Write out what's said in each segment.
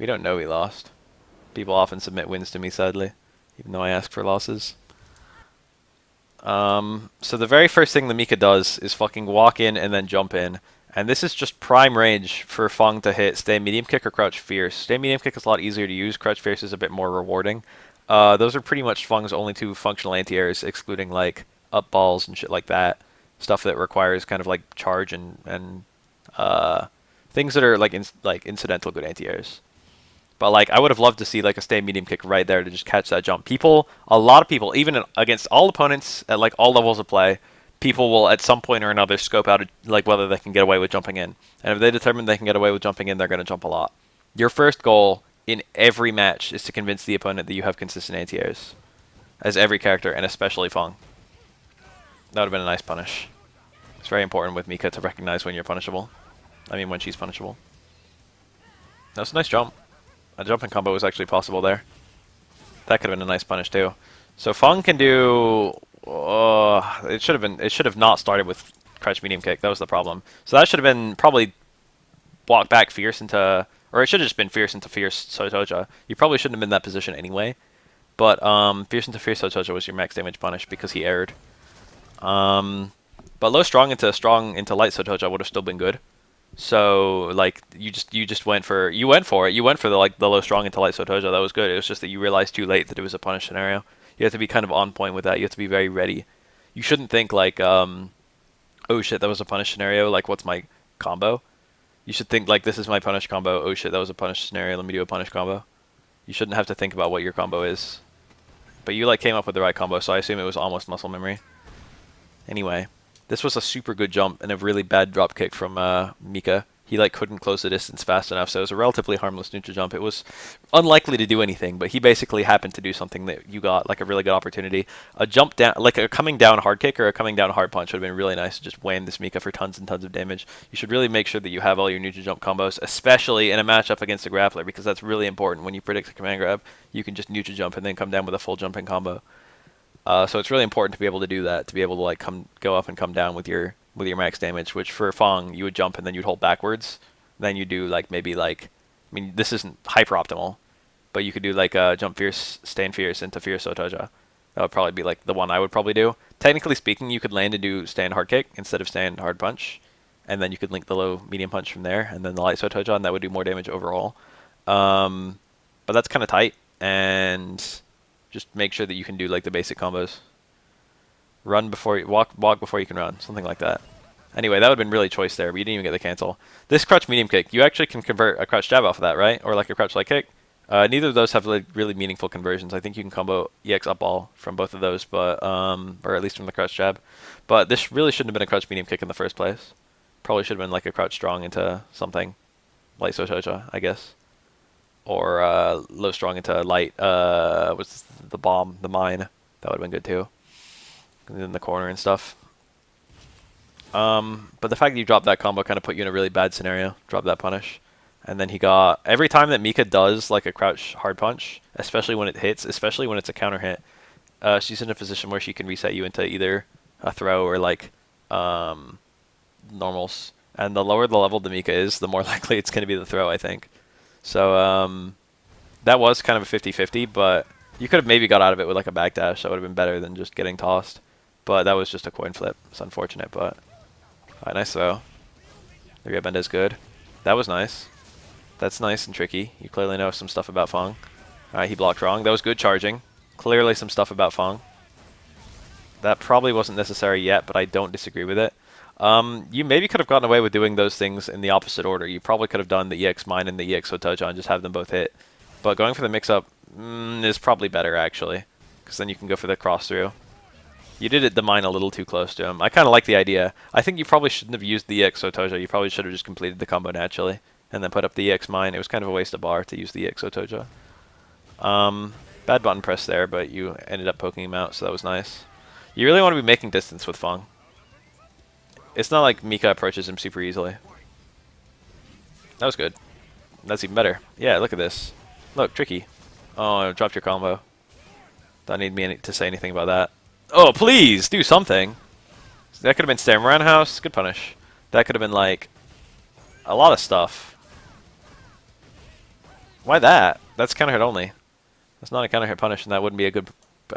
We don't know we lost. People often submit wins to me, sadly, even though I ask for losses. So the very first thing the Mika does is fucking walk in and then jump in. And this is just prime range for FANG to hit Stay Medium Kick or Crouch Fierce. Stay Medium Kick is a lot easier to use. Crouch Fierce is a bit more rewarding. Those are pretty much FANG's only two functional anti-airs, excluding like up balls and shit like that. Stuff that requires kind of like charge and things that are like incidental good anti-airs. But like I would have loved to see like a Stay Medium Kick right there to just catch that jump. A lot of people, even against all opponents at like all levels of play, people will at some point or another scope out like whether they can get away with jumping in. And if they determine they can get away with jumping in, they're going to jump a lot. Your first goal in every match is to convince the opponent that you have consistent anti-airs. As every character, and especially FANG. That would have been a nice punish. It's very important with Mika to recognize when you're punishable. I mean when she's punishable. That was a nice jump. A jumping combo was actually possible there. That could have been a nice punish too. So FANG can do. It should have been. It should have not started with crouch medium kick. That was the problem. So that should have been probably walk back fierce into, or it should have just been fierce into fierce Sotoja. You probably shouldn't have been in that position anyway. But fierce into fierce Sotoja was your max damage punish because he erred. But low strong into light Sotoja would have still been good. So like you just went for it. You went for the low strong into light Sotoja. That was good. It was just that you realized too late that it was a punish scenario. You have to be kind of on point with that. You have to be very ready. You shouldn't think like oh shit, that was a punish scenario, like what's my combo? You should think like this is my punish combo. Oh shit, that was a punish scenario. Let me do a punish combo. You shouldn't have to think about what your combo is. But you like came up with the right combo, so I assume it was almost muscle memory. Anyway, this was a super good jump and a really bad drop kick from Mika. He like couldn't close the distance fast enough, so it was a relatively harmless neutral jump. It was unlikely to do anything, but he basically happened to do something that you got, like a really good opportunity. A jump down, like a coming down hard kick or a coming down hard punch would have been really nice to just wham this Mika for tons and tons of damage. You should really make sure that you have all your neutral jump combos, especially in a matchup against a grappler, because that's really important. When you predict a command grab, you can just neutral jump and then come down with a full jumping combo. So it's really important to be able to do that, to be able to like go up and come down with your max damage, which for FANG you would jump and then you'd hold backwards. Then you do like maybe like, I mean this isn't hyper optimal, but you could do like jump fierce, stand fierce into fierce Sotoja. That would probably be like the one I would probably do. Technically speaking, you could land and do stand hard kick instead of stand hard punch, and then you could link the low medium punch from there, and then the light Sotoja, and that would do more damage overall. But that's kind of tight, and just make sure that you can do like the basic combos. Run before you walk before you can run, something like that. Anyway, that would have been really choice there, but you didn't even get the cancel. This crouch medium kick, you actually can convert a crouch jab off of that, right? Or like a crouch light kick. Neither of those have really meaningful conversions. I think you can combo EX up ball from both of those, but or at least from the crouch jab. But this really shouldn't have been a crouch medium kick in the first place. Probably should have been like a crouch strong into something, light Sotoja, I guess. Or low strong into light, what's the bomb, the mine. That would have been good too. In the corner and stuff. But the fact that you dropped that combo kind of put you in a really bad scenario. Drop that punish. And then he got, every time that Mika does like a crouch hard punch, especially when it hits, especially when it's a counter hit, she's in a position where she can reset you into either a throw or like normals. And the lower the level the Mika is, the more likely it's going to be the throw, I think. So that was kind of a 50-50, but you could have maybe got out of it with like a backdash. That would have been better than just getting tossed. But that was just a coin flip. It's unfortunate, but nice throw. The rear bend is good. That was nice. That's nice and tricky. You clearly know some stuff about FANG. Alright, he blocked wrong. That was good charging. Clearly some stuff about FANG. That probably wasn't necessary yet, but I don't disagree with it. You maybe could have gotten away with doing those things in the opposite order. You probably could have done the EX mine and the EX Sotoja and just have them both hit. But going for the mix-up is probably better, actually. Because then you can go for the cross-through. You did it the mine a little too close to him. I kind of like the idea. I think you probably shouldn't have used the EX Sotoja. You probably should have just completed the combo naturally. And then put up the EX mine. It was kind of a waste of bar to use the EX Sotoja. Bad button press there, but you ended up poking him out, so that was nice. You really want to be making distance with FANG. It's not like Mika approaches him super easily. That was good. That's even better. Yeah, look at this. Look, tricky. Oh, I dropped your combo. Don't need me to say anything about that. Oh, please, do something. That could have been staring around house. Good punish. That could have been like a lot of stuff. Why that? That's counter hit only. That's not a counter hit punish, and that wouldn't be a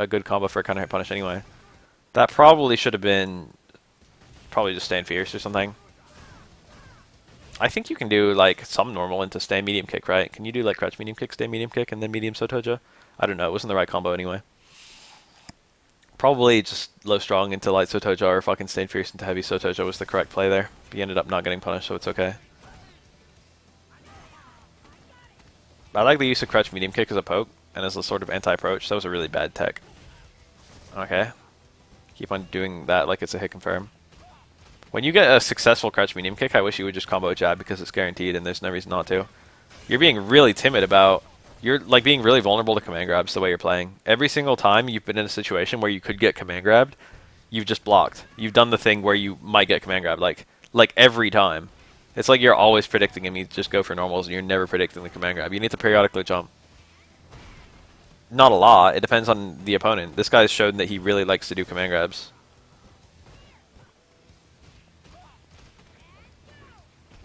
good combo for a counter hit punish anyway. That probably should have been probably just stand fierce or something. I think you can do like some normal into stand medium kick, right? Can you do like crouch medium kick, stand medium kick, and then medium sotoja? I don't know. It wasn't the right combo anyway. Probably just low strong into light sotoja or fucking stand fierce into heavy sotoja was the correct play there. He ended up not getting punished, so it's okay. I like the use of crouch medium kick as a poke and as a sort of anti-approach. That was a really bad tech. Okay. Keep on doing that like it's a hit confirm. When you get a successful crouch medium kick, I wish you would just combo jab because it's guaranteed and there's no reason not to. You're being really timid about... You're like being really vulnerable to command grabs the way you're playing. Every single time you've been in a situation where you could get command grabbed, you've just blocked. You've done the thing where you might get command grabbed, like every time. It's like you're always predicting him. You just go for normals and you're never predicting the command grab. You need to periodically jump. Not a lot. It depends on the opponent. This guy's shown that he really likes to do command grabs.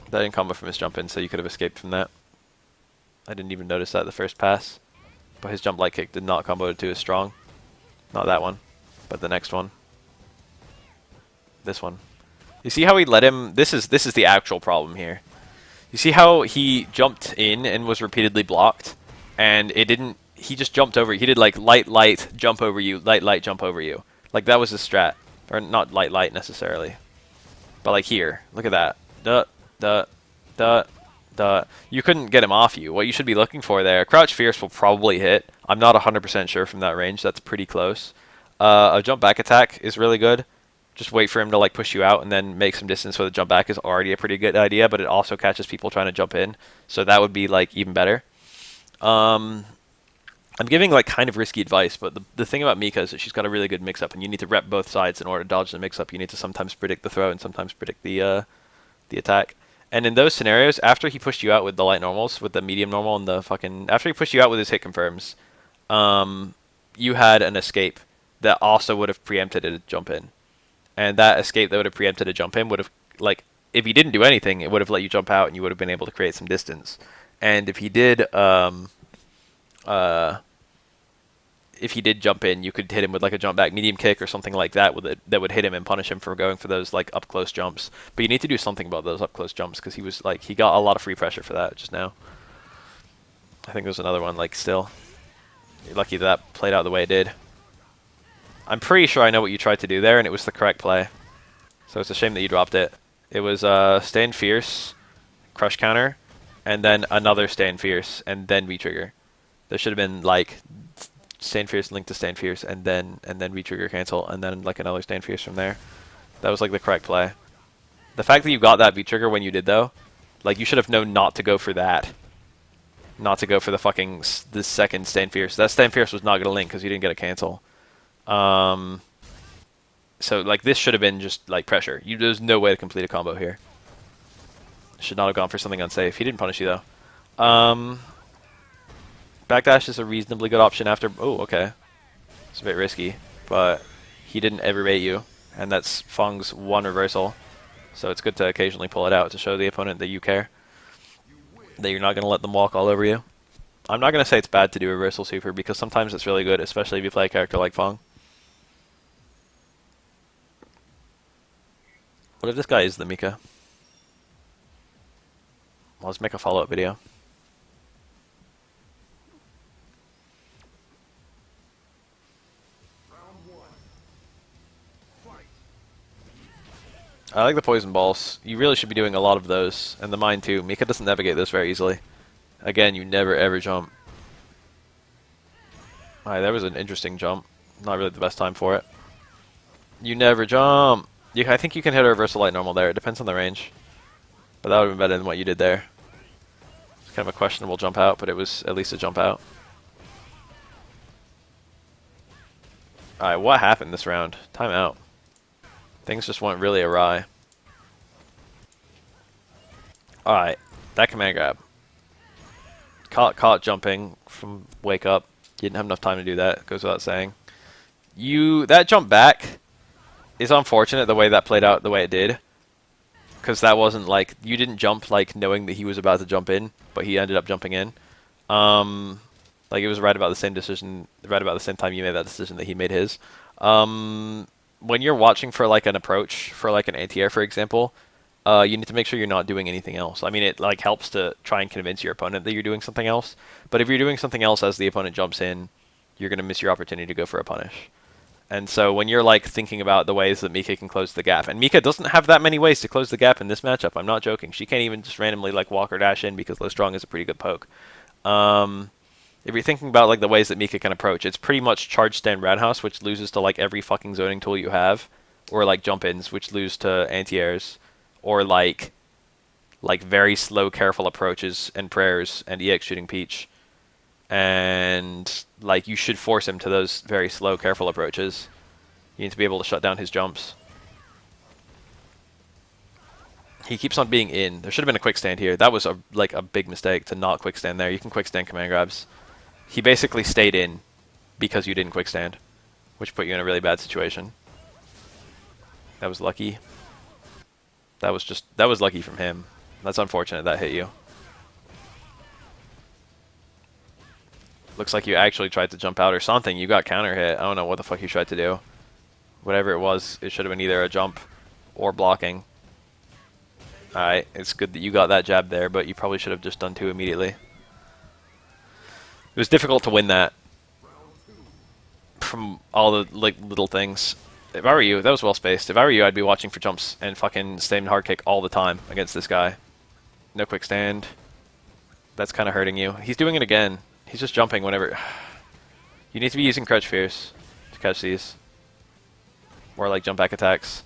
That didn't combo from his jump in, so you could have escaped from that. I didn't even notice that the first pass. But his jump light kick did not combo to as strong. Not that one, but the next one. This one. You see how he let him... This is the actual problem here. You see how he jumped in and was repeatedly blocked? And it didn't... He just jumped over. He did like light, jump over you, light, jump over you. Like that was his strat. Or not light necessarily. But like here. Look at that. You couldn't get him off you. What you should be looking for there, crouch fierce will probably hit. I'm not 100% sure from that range. That's pretty close. A jump back attack is really good. Just wait for him to like push you out and then make some distance with a jump back is already a pretty good idea, but it also catches people trying to jump in. So that would be like even better. I'm giving like kind of risky advice, but the thing about Mika is that she's got a really good mix-up, and you need to rep both sides in order to dodge the mix-up. You need to sometimes predict the throw and sometimes predict the attack. And in those scenarios, after he pushed you out with the light normals, with the medium normal and the fucking... After he pushed you out with his hit confirms, you had an escape that also would have preempted a jump in. And that escape that would have preempted a jump in would have, like, if he didn't do anything, it would have let you jump out and you would have been able to create some distance. And if he did jump in, you could hit him with like a jump back medium kick or something like that that would hit him and punish him for going for those like up close jumps. But you need to do something about those up close jumps because he got a lot of free pressure for that just now. I think there's another one like still. You're lucky that played out the way it did. I'm pretty sure I know what you tried to do there, and it was the correct play. So it's a shame that you dropped it. It was stand fierce, crush counter, and then another stand fierce, and then V-trigger. There should have been like stand fierce linked to stand fierce, and then V-trigger cancel, and then like another stand fierce from there. That was like the correct play. The fact that you got that V-trigger when you did though, like you should have known not to go for that. Not to go for the second stand fierce. That stand fierce was not going to link because you didn't get a cancel. So like this should have been just like pressure. There's no way to complete a combo here. Should not have gone for something unsafe. He didn't punish you though. Backdash is a reasonably good option after... Oh, okay. It's a bit risky, but he didn't ever bait you, and that's FANG's one reversal. So it's good to occasionally pull it out to show the opponent that you care. That you're not going to let them walk all over you. I'm not going to say it's bad to do reversal super, because sometimes it's really good, especially if you play a character like FANG. What if this guy is the Mika? Well, let's make a follow-up video. I like the poison balls. You really should be doing a lot of those, and the mine too. Mika doesn't navigate those very easily. Again, you never ever jump. Alright, that was an interesting jump. Not really the best time for it. You never jump! I think you can hit a reversal light normal there. It depends on the range. But that would have been better than what you did there. It's kind of a questionable jump out, but it was at least a jump out. Alright, what happened this round? Timeout. Things just went really awry. Alright, that command grab. Caught jumping from wake up. You didn't have enough time to do that, goes without saying. That jump back is unfortunate the way that played out the way it did. Because that wasn't like, you didn't jump like knowing that he was about to jump in, but he ended up jumping in. Like it was right about the same decision, right about the same time you made that decision that he made his. When you're watching for like an approach for like an anti-air, for example, you need to make sure you're not doing anything else. I mean, it like helps to try and convince your opponent that you're doing something else. But if you're doing something else as the opponent jumps in, you're gonna miss your opportunity to go for a punish. And so when you're like thinking about the ways that Mika can close the gap, and Mika doesn't have that many ways to close the gap in this matchup. I'm not joking. She can't even just randomly like walk or dash in because low strong is a pretty good poke. Um, if you're thinking about like the ways that Mika can approach, it's pretty much charge stand roundhouse, which loses to like every fucking zoning tool you have, or like jump ins, which lose to anti-airs, or like very slow, careful approaches and prayers and EX shooting Peach. And like you should force him to those very slow, careful approaches. You need to be able to shut down his jumps. He keeps on being in. There should have been a quick stand here. That was like a big mistake to not quick stand there. You can quick stand command grabs. He basically stayed in because you didn't quick stand, which put you in a really bad situation. That was lucky. That was lucky from him. That's unfortunate that hit you. Looks like you actually tried to jump out or something. You got counter hit. I don't know what the fuck you tried to do. Whatever it was, it should have been either a jump or blocking. Alright, it's good that you got that jab there, but you probably should have just done two immediately. It was difficult to win that from all the like little things. If I were you, that was well spaced. If I were you, I'd be watching for jumps and fucking staying hard kick all the time against this guy. No quick stand. That's kind of hurting you. He's doing it again. He's just jumping whenever. You need to be using crouch fierce to catch these. Or like jump back attacks.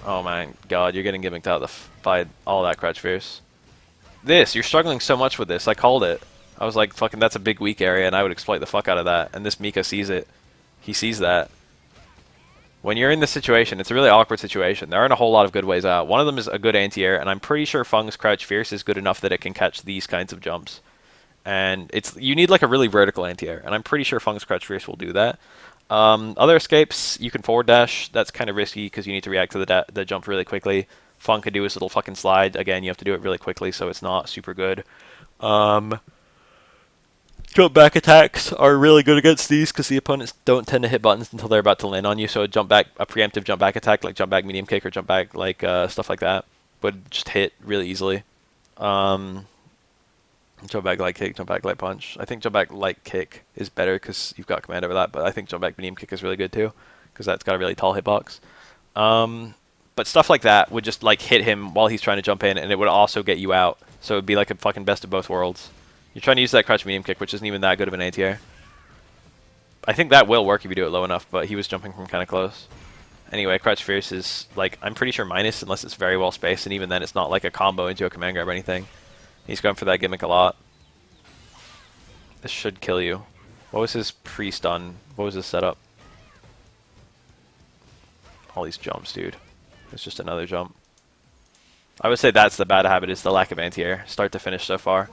Oh my god, you're getting gimmicked out by all that crouch fierce. You're struggling so much with this. I called it. I was like, fucking, that's a big weak area, and I would exploit the fuck out of that. And this Mika sees it. He sees that. When you're in this situation, it's a really awkward situation. There aren't a whole lot of good ways out. One of them is a good anti-air, and I'm pretty sure FANG's crouch fierce is good enough that it can catch these kinds of jumps. And you need like a really vertical anti-air, and I'm pretty sure FANG's crouch fierce will do that. Other escapes, you can forward dash. That's kind of risky because you need to react to the jump really quickly. FANG could do his little fucking slide. Again, you have to do it really quickly, so it's not super good. Jump back attacks are really good against these because the opponents don't tend to hit buttons until they're about to land on you. So a preemptive jump back attack like jump back medium kick or jump back like stuff like that would just hit really easily. Jump back light kick, jump back light punch. I think jump back light kick is better because you've got command over that, but I think jump back medium kick is really good too because that's got a really tall hitbox. But stuff like that would just like hit him while he's trying to jump in, and it would also get you out. So it would be like a fucking best of both worlds. You're trying to use that crouch medium kick, which isn't even that good of an anti-air. I think that will work if you do it low enough, but he was jumping from kind of close. Anyway, crouch fierce is like, I'm pretty sure minus unless it's very well spaced, and even then it's not like a combo into a command grab or anything. He's going for that gimmick a lot. This should kill you. What was his pre-stun? What was his setup? All these jumps, dude. It's just another jump. I would say that's the bad habit, is the lack of anti-air, start to finish so far.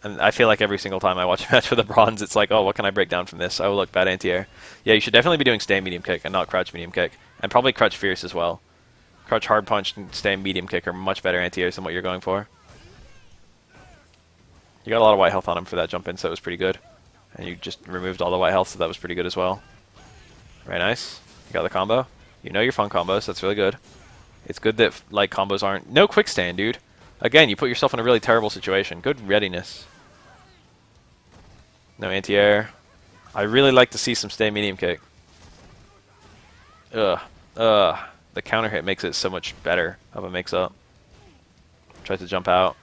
And I feel like every single time I watch a match with the bronze, it's like, oh, what can I break down from this? Oh, look, bad anti-air. Yeah, you should definitely be doing stay medium kick and not crouch medium kick. And probably crouch fierce as well. Crouch hard punch and stay medium kick are much better anti-airs than what you're going for. You got a lot of white health on him for that jump in, so it was pretty good. And you just removed all the white health, so that was pretty good as well. Very nice. You got the combo. You know your fun combos, that's really good. It's good that like combos aren't... No quick stand, dude. Again, you put yourself in a really terrible situation. Good readiness. No anti-air. I really like to see some stay medium kick. Ugh. The counter hit makes it so much better of a mix-up. Tried to jump out.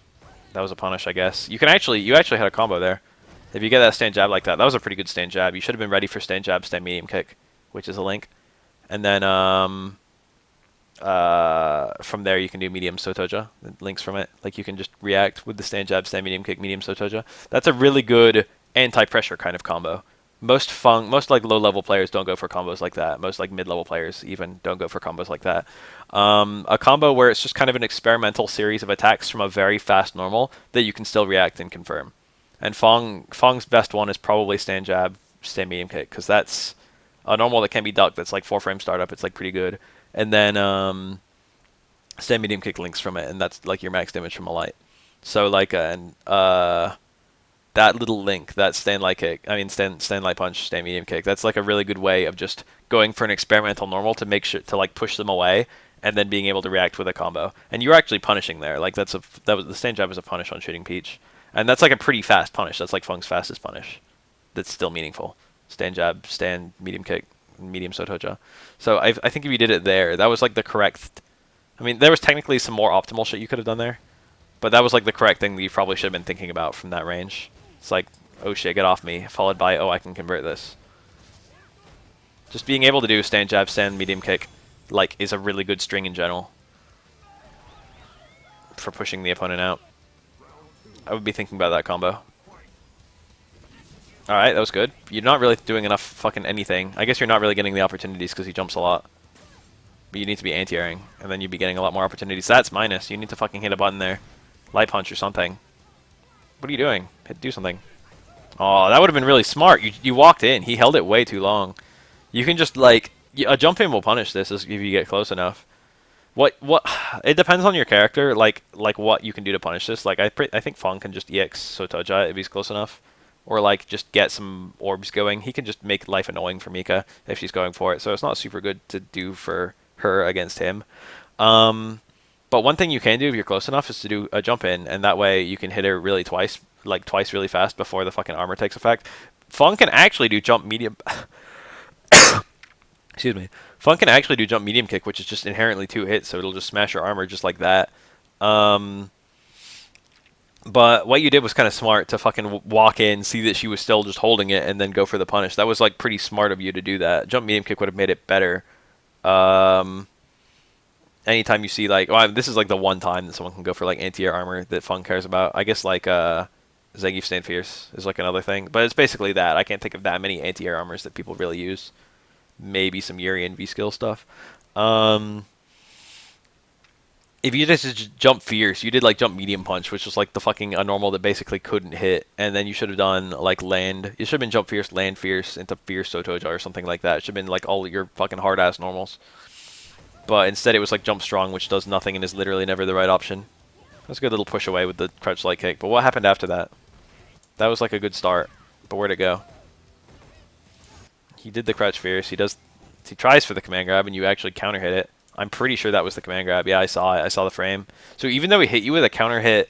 That was a punish, I guess. You actually had a combo there. If you get that stand jab like that, that was a pretty good stand jab. You should have been ready for stand jab, stand medium kick, which is a link. And then from there you can do medium sotoja. Links from it. Like you can just react with the stand jab, stand medium kick, medium sotoja. That's a really good anti-pressure kind of combo. Most like low-level players don't go for combos like that. Most like mid-level players even don't go for combos like that. A combo where it's just kind of an experimental series of attacks from a very fast normal that you can still react and confirm. And FANG's best one is probably stand jab, stand medium kick, because that's a normal that can be ducked. That's like 4-frame startup. It's like pretty good. And then stand medium kick links from it, and that's like your max damage from a light. So like that little link, that stand light kick, stand light punch, stand medium kick, that's like a really good way of just going for an experimental normal to make sure to like push them away and then being able to react with a combo. And you're actually punishing there. Like that was the stand jab was a punish on shooting Peach. And that's like a pretty fast punish. That's like Fung's fastest punish. That's still meaningful. Stand jab, stand medium kick, medium sotoja. So I think if you did it there, that was like the correct. I mean, there was technically some more optimal shit you could have done there, but that was like the correct thing that you probably should have been thinking about from that range. It's like, oh shit, get off me, followed by, oh, I can convert this. Just being able to do stand jab, stand medium kick, like, is a really good string in general for pushing the opponent out. I would be thinking about that combo. Alright, that was good. You're not really doing enough fucking anything. I guess you're not really getting the opportunities because he jumps a lot. But you need to be anti-airing, and then you'd be getting a lot more opportunities. That's minus. You need to fucking hit a button there. Light punch or something. What are you doing? Do something. Oh, that would have been really smart. You walked in. He held it way too long. You can just, like... A jump in will punish this if you get close enough. What? It depends on your character, like what you can do to punish this. Like, I think Fang can just EX Sotoja if he's close enough. Or, like, just get some orbs going. He can just make life annoying for Mika if she's going for it. So it's not super good to do for her against him. But one thing you can do if you're close enough is to do a jump in, and that way you can hit her really twice really fast before the fucking armor takes effect. Fang can actually do jump medium... Excuse me. Fang can actually do jump medium kick, which is just inherently 2 hits, so it'll just smash your armor just like that. But what you did was kind of smart to fucking walk in, see that she was still just holding it, and then go for the punish. That was like pretty smart of you to do that. Jump medium kick would have made it better. Anytime you see like, well, this is like the one time that someone can go for like anti-air armor that Fang cares about. I guess like Zangief Stand Fierce is like another thing, but it's basically that. I can't think of that many anti-air armors that people really use. Maybe some Yuri and V-skill stuff. If you just jump fierce, you did like jump medium punch, which was like the fucking a normal that basically couldn't hit, and then you should have done like land. You should have been jump fierce, land fierce into fierce Sotoja or something like that. It should have been like all your fucking hard ass normals. But instead it was like jump strong, which does nothing and is literally never the right option. That's a good little push away with the crouch light kick. But what happened after that? That was like a good start. But where'd it go? He did the crouch fierce. He tries for the command grab, and you actually counter hit it. I'm pretty sure that was the command grab. Yeah, I saw it. I saw the frame. So even though he hit you with a counter hit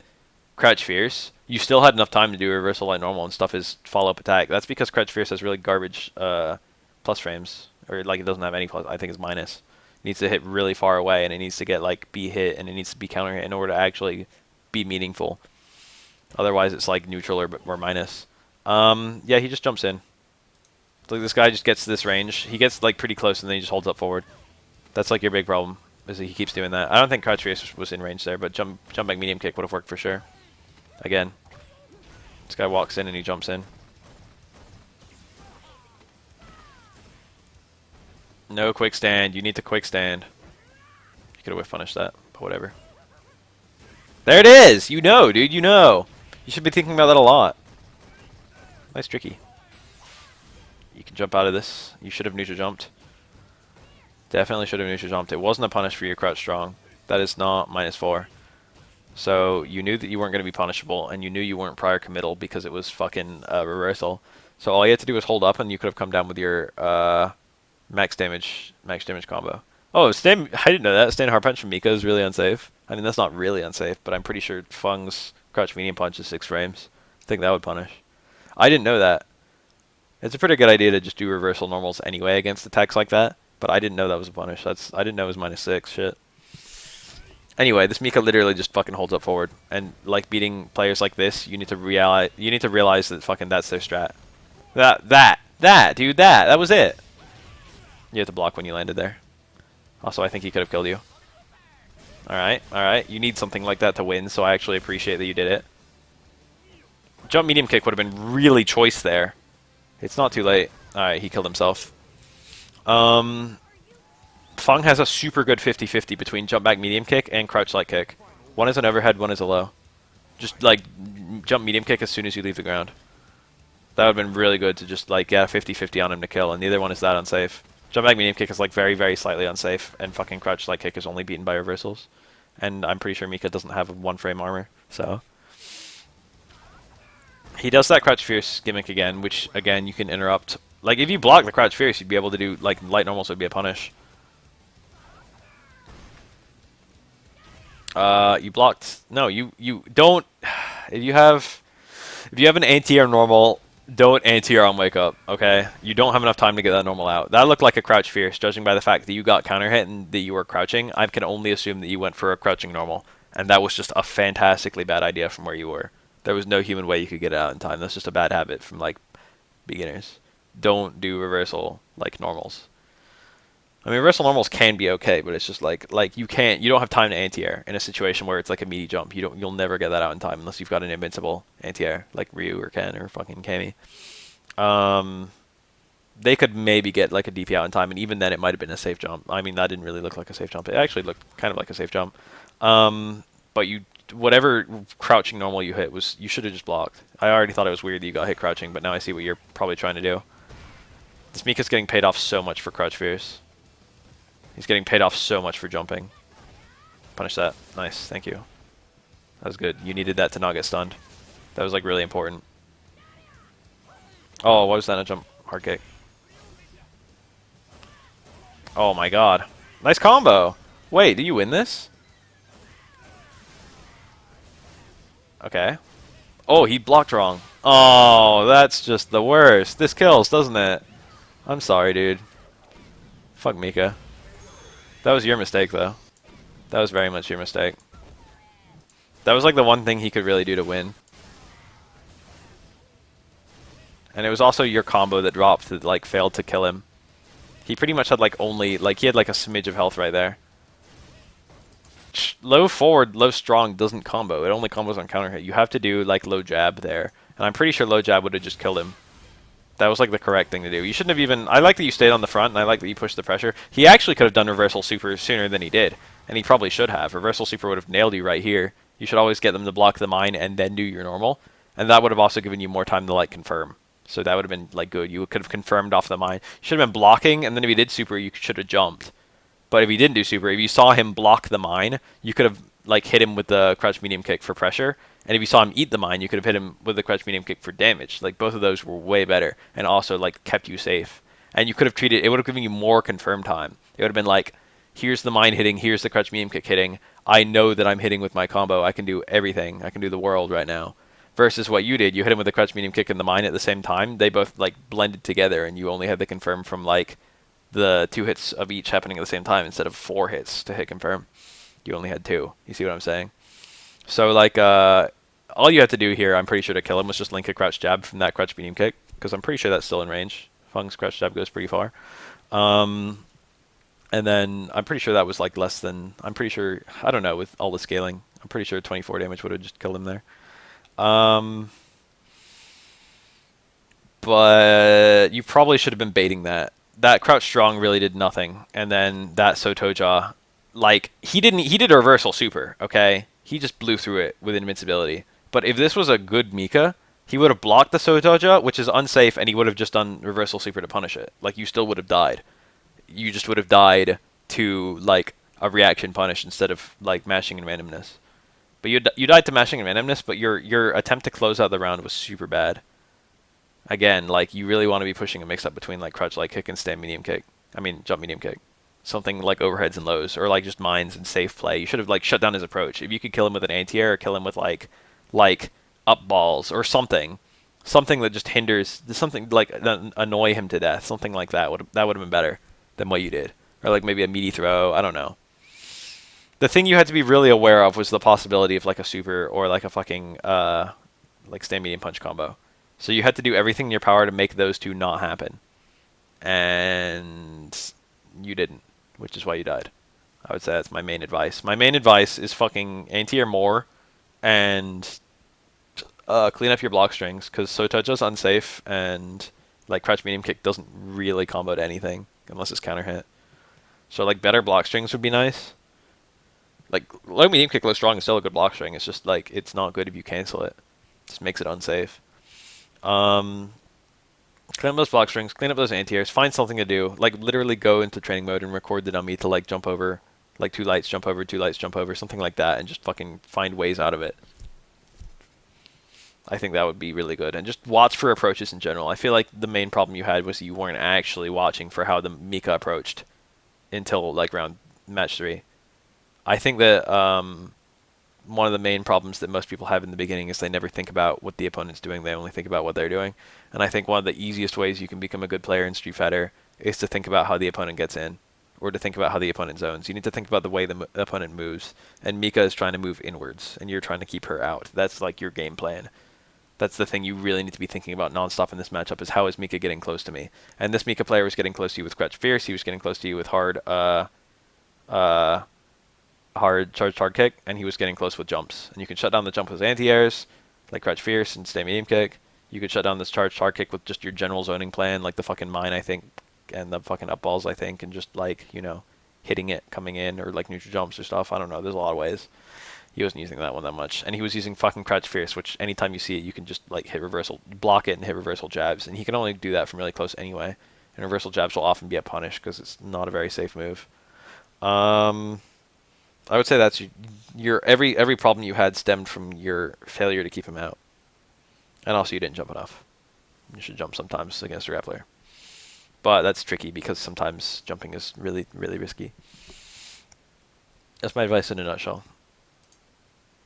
crouch fierce, you still had enough time to do reversal like normal and stuff his follow-up attack. That's because crouch fierce has really garbage plus frames, or like it doesn't have any plus. I think it's minus. It needs to hit really far away, and it needs to get like be hit, and it needs to be counter hit in order to actually be meaningful. Otherwise, it's like neutral or minus. Yeah, he just jumps in. Like this guy just gets to this range. He gets like pretty close and then he just holds up forward. That's like your big problem, is that he keeps doing that. I don't think crouch fierce was in range there, but jump back medium kick would have worked for sure. Again, this guy walks in and he jumps in. No quick stand. You need to quick stand. You could have whiff punished that, but whatever. There it is. You know, dude. You know. You should be thinking about that a lot. Nice tricky. You can jump out of this. You should have neutral jumped. Definitely should have neutral jumped. It wasn't a punish for your crouch strong. That is not -4. So you knew that you weren't going to be punishable, and you knew you weren't prior committal because it was fucking reversal. So all you had to do was hold up, and you could have come down with your max damage combo. Oh, I didn't know that. Stand hard punch from Mika is really unsafe. I mean, that's not really unsafe, but I'm pretty sure Fung's crouch medium punch is 6 frames. I think that would punish. I didn't know that. It's a pretty good idea to just do reversal normals anyway against attacks like that, but I didn't know that was a punish. I didn't know it was -6. Shit. Anyway, this Mika literally just fucking holds up forward, and like beating players like this, you need to realize that fucking that's their strat. That was it. You have to block when you landed there. Also, I think he could have killed you. All right. You need something like that to win, so I actually appreciate that you did it. Jump medium kick would have been really choice there. It's not too late. Alright, he killed himself. Fang has a super good 50-50 between jump back medium kick and crouch light kick. One is an overhead, one is a low. Just like jump medium kick as soon as you leave the ground. That would have been really good to just like get a 50-50 on him to kill, and neither one is that unsafe. Jump back medium kick is like very, very slightly unsafe, and fucking crouch light kick is only beaten by reversals. And I'm pretty sure Mika doesn't have a 1 frame armor, so... He does that Crouch Fierce gimmick again, which again you can interrupt. Like if you block the Crouch Fierce, you'd be able to do like light normals would be a punish. You blocked. No, you don't. If you have an anti-air normal, don't anti-air on wake up. Okay, you don't have enough time to get that normal out. That looked like a Crouch Fierce, judging by the fact that you got counter hit and that you were crouching. I can only assume that you went for a crouching normal, and that was just a fantastically bad idea from where you were. There was no human way you could get it out in time. That's just a bad habit from like beginners. Don't do reversal like normals. I mean, reversal normals can be okay, but it's just like you don't have time to anti-air in a situation where it's like a meaty jump. You'll never get that out in time unless you've got an invincible anti-air like Ryu or Ken or fucking Kami. They could maybe get like a DP out in time, and even then it might have been a safe jump. I mean, that didn't really look like a safe jump. It actually looked kind of like a safe jump. But whatever crouching normal you hit you should have just blocked. I already thought it was weird that you got hit crouching, but now I see what you're probably trying to do. This Mika's getting paid off so much for Crouch Fierce. He's getting paid off so much for jumping. Punish that. Nice, thank you. That was good. You needed that to not get stunned. That was like really important. Oh, what was that? A jump hard kick. Oh my god. Nice combo. Wait, did you win this? Okay. Oh, he blocked wrong. Oh, that's just the worst. This kills, doesn't it? I'm sorry, dude. Fuck Mika. That was your mistake, though. That was very much your mistake. That was like the one thing he could really do to win. And it was also your combo that dropped that like failed to kill him. He pretty much had like he had like a smidge of health right there. Low forward, low strong doesn't combo. It only combos on counter hit. You have to do like low jab there. And I'm pretty sure low jab would have just killed him. That was like the correct thing to do. You shouldn't have even... I like that you stayed on the front, and I like that you pushed the pressure. He actually could have done reversal super sooner than he did. And he probably should have. Reversal super would have nailed you right here. You should always get them to block the mine and then do your normal. And that would have also given you more time to like confirm. So that would have been like good. You could have confirmed off the mine. You should have been blocking, and then if he did super, you should have jumped. But if he didn't do super, if you saw him block the mine, you could have like hit him with the crouch medium kick for pressure. And if you saw him eat the mine, you could have hit him with the crouch medium kick for damage. Like both of those were way better, and also like kept you safe. And you could have treated it would have given you more confirm time. It would have been like, here's the mine hitting, here's the crouch medium kick hitting. I know that I'm hitting with my combo. I can do everything. I can do the world right now. Versus what you did, you hit him with the crouch medium kick and the mine at the same time. They both like blended together, and you only had the confirm from like the 2 hits of each happening at the same time instead of 4 hits to hit confirm. You only had 2. You see what I'm saying? So like all you have to do here, I'm pretty sure, to kill him was just link a crouch jab from that crouch medium kick, because I'm pretty sure that's still in range. Fung's crouch jab goes pretty far. And then I'm pretty sure that was like less than, I'm pretty sure, I don't know, with all the scaling, I'm pretty sure 24 damage would have just killed him there. But you probably should have been baiting that. That crouch strong really did nothing. And then that Sotoja, like, he did a reversal super, okay? He just blew through it with invincibility. But if this was a good Mika, he would have blocked the Sotoja, which is unsafe, and he would have just done reversal super to punish it. Like, you still would have died. You just would have died to, like, a reaction punish instead of, like, mashing and randomness. But you died to mashing and randomness, but your attempt to close out the round was super bad. Again, like, you really want to be pushing a mix-up between, like, crouch light kick and stand medium kick. I mean, jump medium kick. Something like overheads and lows, or, like, just mines and safe play. You should have, like, shut down his approach. If you could kill him with an anti-air, or kill him with, like up balls, or something. Something that just hinders, something, like, annoy him to death. Something like that would have been better than what you did. Or, like, maybe a meaty throw. I don't know. The thing you had to be really aware of was the possibility of, like, a super, or, like, a fucking, like, stand medium punch combo. So you had to do everything in your power to make those two not happen. And you didn't, which is why you died. I would say that's my main advice. My main advice is fucking anti-air more and clean up your block strings, because Sotoja's unsafe, and like crouch medium kick doesn't really combo to anything unless it's counter hit. So like better block strings would be nice. Like low medium kick, low strong is still a good block string. It's just like it's not good if you cancel it. It just makes it unsafe. Clean up those block strings, clean up those anti-airs, find something to do. Like, literally go into training mode and record the dummy to, like, jump over, like, 2 lights, jump over, 2 lights, jump over, something like that, and just fucking find ways out of it. I think that would be really good. And just watch for approaches in general. I feel like the main problem you had was you weren't actually watching for how the Mika approached until like round match 3. I think that one of the main problems that most people have in the beginning is they never think about what the opponent's doing. They only think about what they're doing. And I think one of the easiest ways you can become a good player in Street Fighter is to think about how the opponent gets in, or to think about how the opponent zones. You need to think about the way the opponent moves. And Mika is trying to move inwards, and you're trying to keep her out. That's like your game plan. That's the thing you really need to be thinking about nonstop in this matchup is how is Mika getting close to me? And this Mika player was getting close to you with Crouch Fierce. He was getting close to you with uh, hard charged hard kick, and he was getting close with jumps. And you can shut down the jump with anti-airs, like Crouch Fierce and stay medium kick. You could shut down this charged hard kick with just your general zoning plan, like the fucking mine, I think, and the fucking up balls, I think, and just like, hitting it coming in, or like neutral jumps or stuff. I don't know. There's a lot of ways. He wasn't using that one that much. And he was using fucking Crouch Fierce, which anytime you see it, you can just like hit reversal, block it and hit reversal jabs. And he can only do that from really close anyway. And reversal jabs will often be a punish because it's not a very safe move. I would say that's your every problem you had stemmed from your failure to keep him out, and also you didn't jump enough. You should jump sometimes against a grappler, but that's tricky because sometimes jumping is really really risky. That's my advice in a nutshell.